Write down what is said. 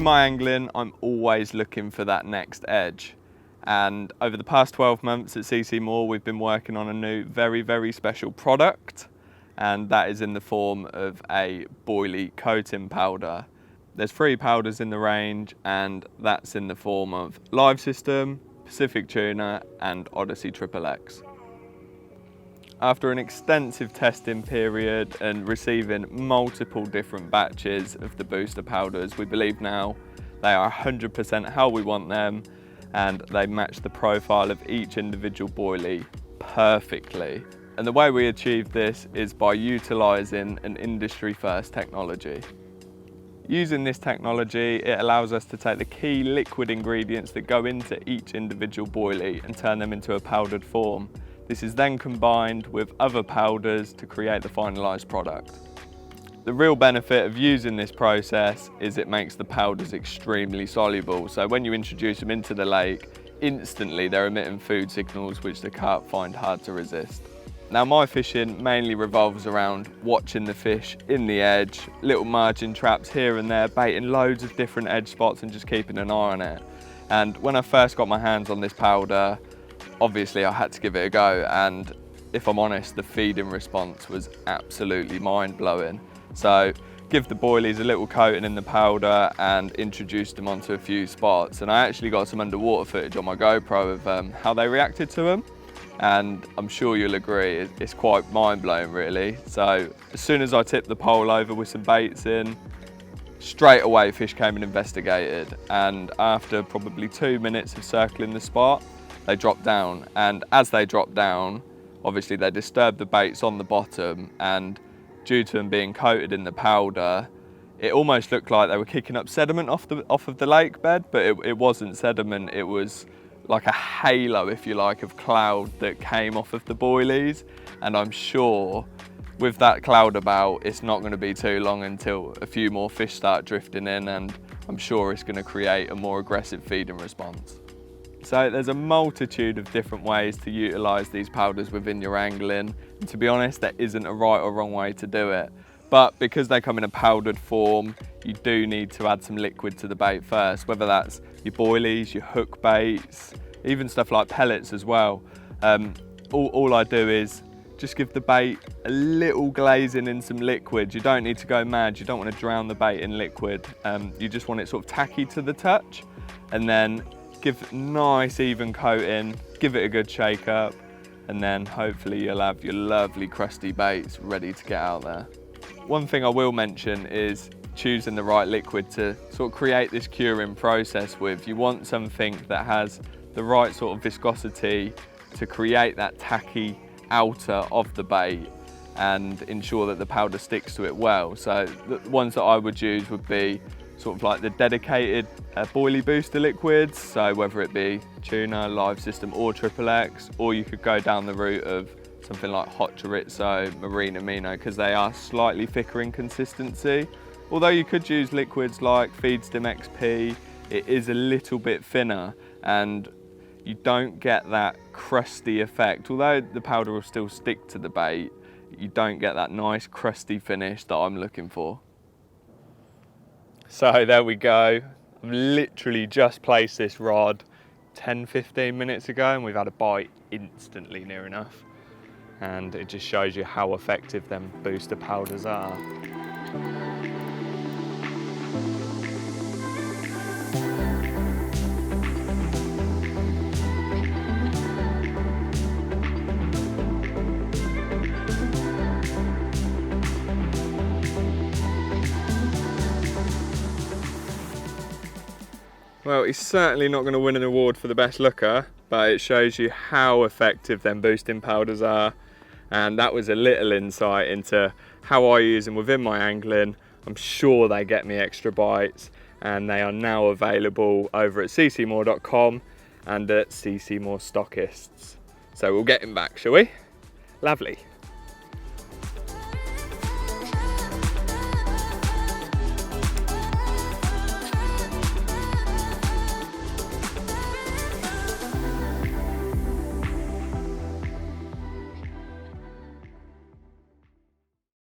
my angling, I'm always looking for that next edge. And over the past 12 months at CC Moore, we've been working on a new, very, very special product. And that is in the form of a boilie coating powder. There's 3 powders in the range, and that's in the form of Live System, Pacific Tuna, and Odyssey XXX. After an extensive testing period and receiving multiple different batches of the booster powders, we believe now they are 100% how we want them, and they match the profile of each individual boilie perfectly. And the way we achieve this is by utilising an industry-first technology. Using this technology, it allows us to take the key liquid ingredients that go into each individual boilie and turn them into a powdered form. This is then combined with other powders to create the finalised product. The real benefit of using this process is it makes the powders extremely soluble. So when you introduce them into the lake, instantly they're emitting food signals which the carp find hard to resist. Now my fishing mainly revolves around watching the fish in the edge, little margin traps here and there, baiting loads of different edge spots and just keeping an eye on it. And when I first got my hands on this powder, obviously I had to give it a go, and if I'm honest, the feeding response was absolutely mind-blowing. So give the boilies a little coating in the powder and introduced them onto a few spots, and I actually got some underwater footage on my GoPro of how they reacted to them, and I'm sure you'll agree it's quite mind-blowing really. So as soon as I tipped the pole over with some baits in, straight away fish came and investigated, and after probably 2 minutes of circling the spot, they dropped down, and as they dropped down, obviously they disturbed the baits on the bottom, and due to them being coated in the powder, it almost looked like they were kicking up sediment off of the lake bed, but it wasn't sediment, it was like a halo, if you like, of cloud that came off of the boilies. And I'm sure with that cloud about, it's not going to be too long until a few more fish start drifting in, and I'm sure it's going to create a more aggressive feeding response. So there's a multitude of different ways to utilise these powders within your angling, and to be honest, there isn't a right or wrong way to do it. But because they come in a powdered form, you do need to add some liquid to the bait first, whether that's your boilies, your hook baits, even stuff like pellets as well. All I do is just give the bait a little glazing in some liquid. You don't need to go mad, you don't want to drown the bait in liquid. You just want it sort of tacky to the touch, and then give nice even coating, give it a good shake up, and then hopefully you'll have your lovely crusty baits ready to get out there. One thing I will mention is choosing the right liquid to sort of create this curing process with. You want something that has the right sort of viscosity to create that tacky outer of the bait and ensure that the powder sticks to it well. So the ones that I would use would be sort of like the dedicated boilie booster liquids, so whether it be tuna, Live System or XXX, or you could go down the route of something like hot chorizo, marine amino, because they are slightly thicker in consistency. Although you could use liquids like Feedstim XP, it is a little bit thinner and you don't get that crusty effect. Although the powder will still stick to the bait, you don't get that nice crusty finish that I'm looking for. So there we go. I've literally just placed this rod 10-15 minutes ago and we've had a bite instantly near enough. And it just shows you how effective them booster powders are. Well, he's certainly not going to win an award for the best looker, but it shows you how effective them boosting powders are. And that was a little insight into how I use them within my angling. I'm sure they get me extra bites, and they are now available over at ccmore.com and at CC Moore Stockists. So we'll get him back, shall we? Lovely.